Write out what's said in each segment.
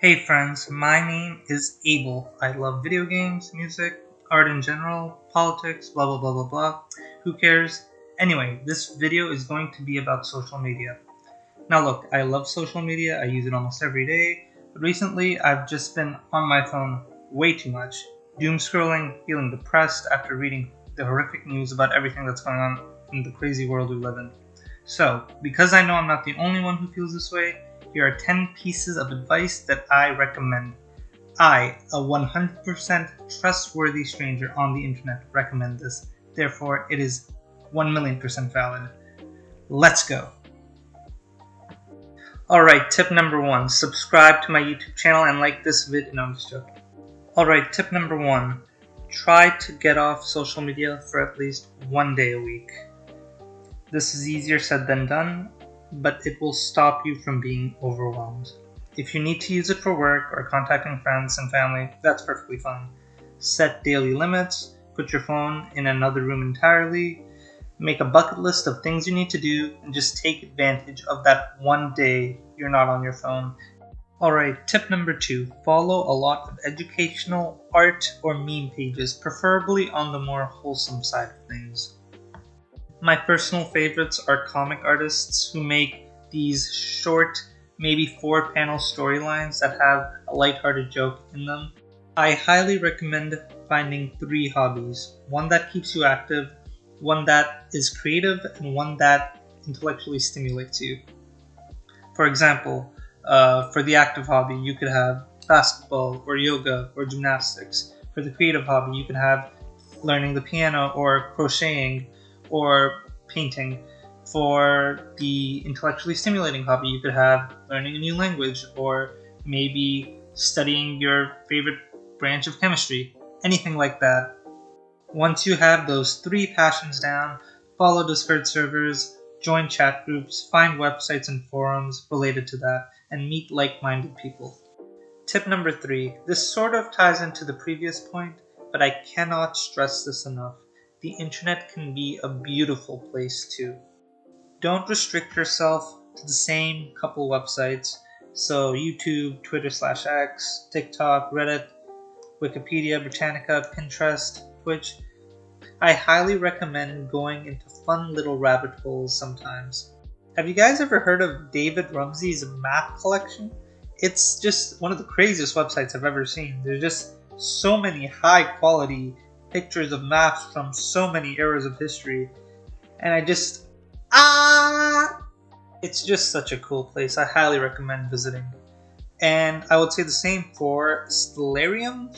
Hey friends, my name is Abel. I love video games, music, art in general, politics, blah blah blah blah blah. Who cares? Anyway, this video is going to be about social media. Now look, I love social media, I use it almost every day, but recently I've just been on my phone way too much. Doomscrolling, feeling depressed after reading the horrific news about everything that's going on in the crazy world we live in. So, because I know I'm not the only one who feels this way, here are 10 pieces of advice that I recommend. I, a 100% trustworthy stranger on the internet, recommend this. Therefore, it is 1,000,000% valid. Let's go. Alright, tip number 1. Subscribe to my YouTube channel and like this vid. No, I'm just joking. Alright, tip number 1. Try to get off social media for at least one day a week. This is easier said than done, but it will stop you from being overwhelmed. If you need to use it for work or contacting friends and family, that's perfectly fine. Set daily limits, put your phone in another room entirely, make a bucket list of things you need to do, and just take advantage of that one day you're not on your phone. Alright, tip number 2. Follow a lot of educational, art, or meme pages, preferably on the more wholesome side of things. My personal favorites are comic artists who make these short, maybe 4-panel storylines that have a lighthearted joke in them. I highly recommend finding 3 hobbies. One that keeps you active, one that is creative, and one that intellectually stimulates you. For example, for the active hobby, you could have basketball or yoga or gymnastics. For the creative hobby, you could have learning the piano or crocheting or painting. For the intellectually stimulating hobby, you could have learning a new language or maybe studying your favorite branch of chemistry. Anything like that. Once you have those 3 passions down, follow Discord servers, join chat groups, find websites and forums related to that, and meet like-minded people. Tip number 3. This sort of ties into the previous point, but I cannot stress this enough. The internet can be a beautiful place too. Don't restrict yourself to the same couple websites. So YouTube, Twitter/X, TikTok, Reddit, Wikipedia, Britannica, Pinterest, Twitch. I highly recommend going into fun little rabbit holes sometimes. Have you guys ever heard of David Rumsey's map collection? It's just one of the craziest websites I've ever seen. There's just so many high quality pictures of maps from so many eras of history. And it's just such a cool place. I highly recommend visiting. And I would say the same for Stellarium.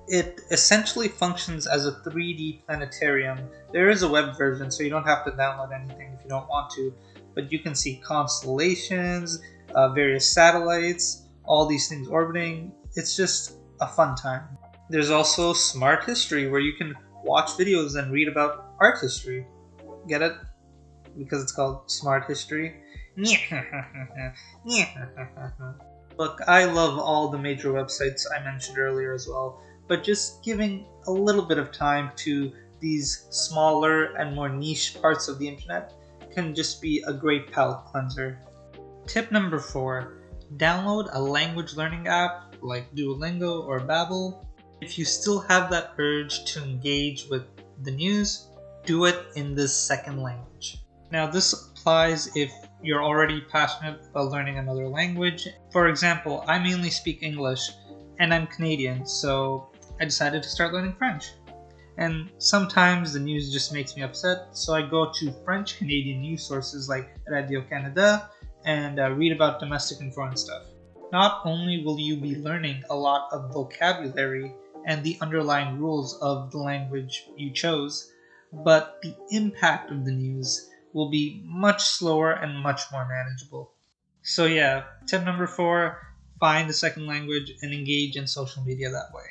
It essentially functions as a 3D planetarium. There is a web version, so you don't have to download anything if you don't want to, but you can see constellations, various satellites, all these things orbiting. It's just a fun time. There's also Smart History, where you can watch videos and read about art history. Get it? Because it's called Smart History. Look, I love all the major websites I mentioned earlier as well, but just giving a little bit of time to these smaller and more niche parts of the internet can just be a great palate cleanser. Tip number 4. Download a language learning app like Duolingo or Babbel. If you still have that urge to engage with the news, do it in this second language. Now this applies if you're already passionate about learning another language. For example, I mainly speak English and I'm Canadian, so I decided to start learning French. And sometimes the news just makes me upset, so I go to French Canadian news sources like Radio-Canada and read about domestic and foreign stuff. Not only will you be learning a lot of vocabulary and the underlying rules of the language you chose, but the impact of the news will be much slower and much more manageable. So yeah, tip number 4, find a second language and engage in social media that way.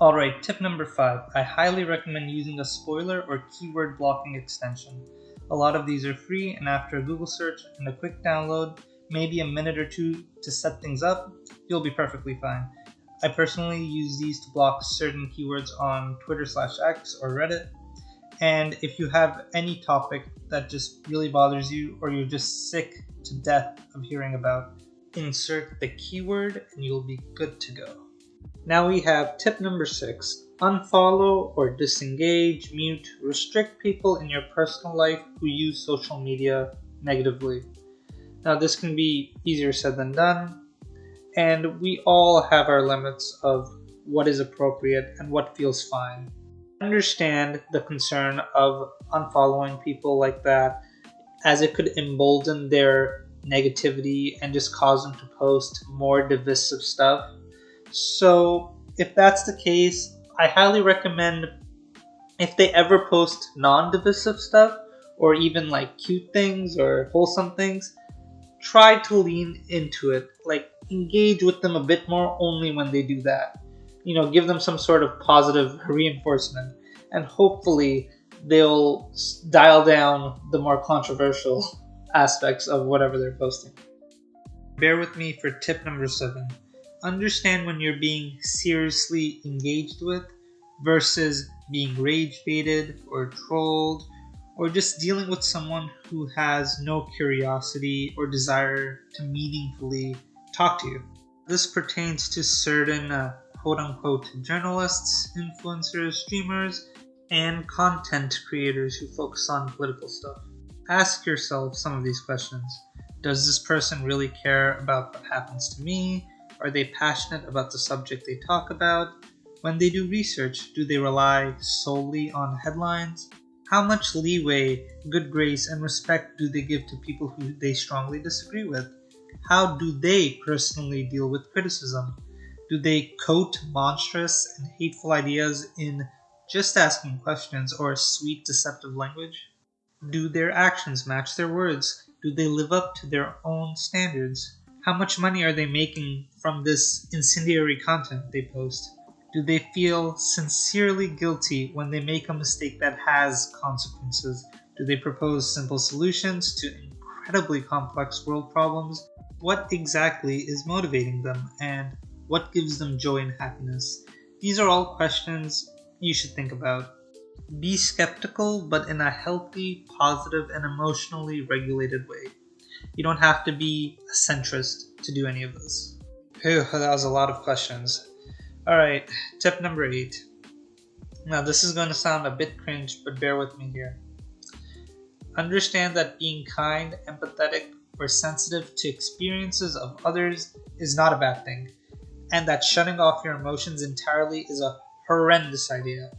Alright, tip number 5. I highly recommend using a spoiler or keyword blocking extension. A lot of these are free, and after a Google search and a quick download, maybe a minute or 2 to set things up, you'll be perfectly fine. I personally use these to block certain keywords on Twitter/X or Reddit. And if you have any topic that just really bothers you or you're just sick to death of hearing about, insert the keyword and you'll be good to go. Now we have tip number 6. Unfollow or disengage, mute, restrict people in your personal life who use social media negatively. Now this can be easier said than done, and we all have our limits of what is appropriate and what feels fine. I understand the concern of unfollowing people like that, as it could embolden their negativity and just cause them to post more divisive stuff. So if that's the case, I highly recommend, if they ever post non-divisive stuff or even like cute things or wholesome things, try to lean into it. Like, engage with them a bit more only when they do that. Give them some sort of positive reinforcement, and hopefully they'll dial down the more controversial aspects of whatever they're posting. Bear with me for tip number 7. Understand when you're being seriously engaged with versus being rage baited or trolled, or just dealing with someone who has no curiosity or desire to meaningfully talk to you. This pertains to certain quote-unquote journalists, influencers, streamers, and content creators who focus on political stuff. Ask yourself some of these questions. Does this person really care about what happens to me? Are they passionate about the subject they talk about? When they do research, do they rely solely on headlines? How much leeway, good grace, and respect do they give to people who they strongly disagree with? How do they personally deal with criticism? Do they quote monstrous and hateful ideas in just asking questions or sweet deceptive language? Do their actions match their words? Do they live up to their own standards? How much money are they making from this incendiary content they post? Do they feel sincerely guilty when they make a mistake that has consequences? Do they propose simple solutions to incredibly complex world problems? What exactly is motivating them, and what gives them joy and happiness? These are all questions you should think about. Be skeptical, but in a healthy, positive, and emotionally regulated way. You don't have to be a centrist to do any of this. Phew, that was a lot of questions. Alright, tip number 8. Now this is going to sound a bit cringe, but bear with me here. Understand that being kind, empathetic, or sensitive to experiences of others is not a bad thing, and that shutting off your emotions entirely is a horrendous idea.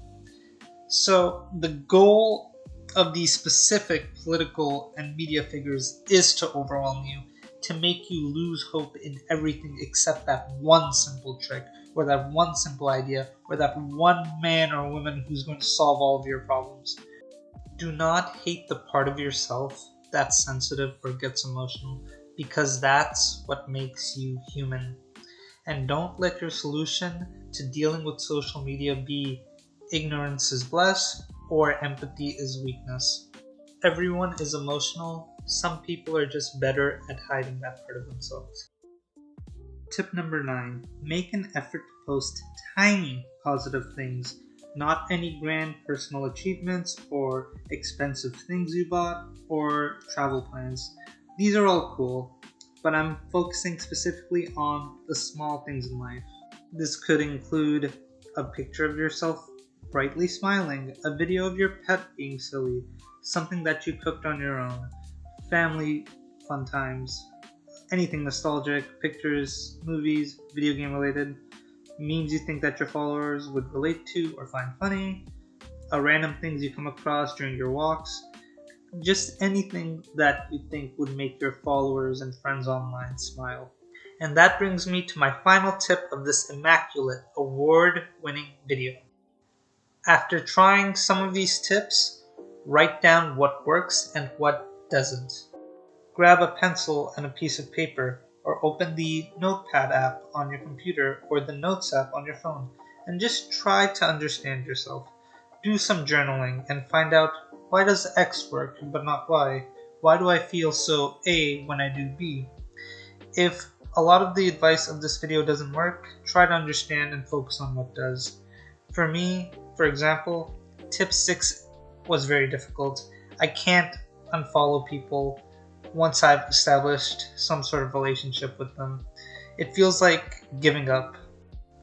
So the goal of these specific political and media figures is to overwhelm you, to make you lose hope in everything except that one simple trick, or that one simple idea, or that one man or woman who's going to solve all of your problems. Do not hate the part of yourself that's sensitive or gets emotional, because that's what makes you human. And don't let your solution to dealing with social media be ignorance is bliss or empathy is weakness. Everyone is emotional. Some people are just better at hiding that part of themselves. Tip number 9. Make an effort to post tiny positive things, not any grand personal achievements or expensive things you bought or travel plans. These are all cool, but I'm focusing specifically on the small things in life. This could include a picture of yourself brightly smiling, a video of your pet being silly, something that you cooked on your own, family fun times, anything nostalgic, pictures, movies, video game related, memes you think that your followers would relate to or find funny, random things you come across during your walks, just anything that you think would make your followers and friends online smile. And that brings me to my final tip of this immaculate, award-winning video. After trying some of these tips, write down what works and what doesn't. Grab a pencil and a piece of paper, or open the Notepad app on your computer or the Notes app on your phone, and just try to understand yourself. Do some journaling and find out, why does X work but not Y? Why do I feel so A when I do B? If a lot of the advice of this video doesn't work, try to understand and focus on what does. For me, for example, tip 6 was very difficult. I can't unfollow people once I've established some sort of relationship with them. It feels like giving up.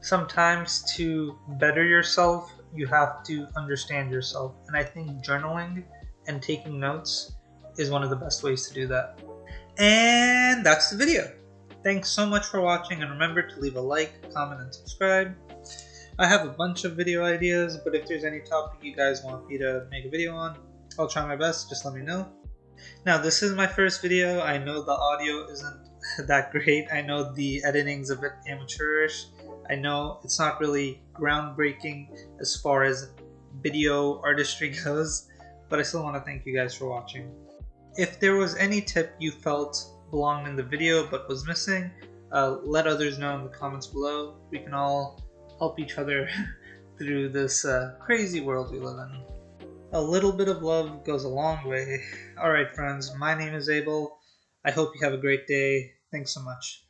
Sometimes to better yourself, you have to understand yourself. And I think journaling and taking notes is one of the best ways to do that. And that's the video. Thanks so much for watching, and remember to leave a like, comment, and subscribe. I have a bunch of video ideas, but if there's any topic you guys want me to make a video on, I'll try my best. Just let me know. Now, this is my first video. I know the audio isn't that great. I know the editing's a bit amateurish. I know it's not really groundbreaking as far as video artistry goes, but I still want to thank you guys for watching. If there was any tip you felt belonged in the video but was missing, let others know in the comments below. We can all help each other through this crazy world we live in. A little bit of love goes a long way. Alright friends, my name is Abel. I hope you have a great day. Thanks so much.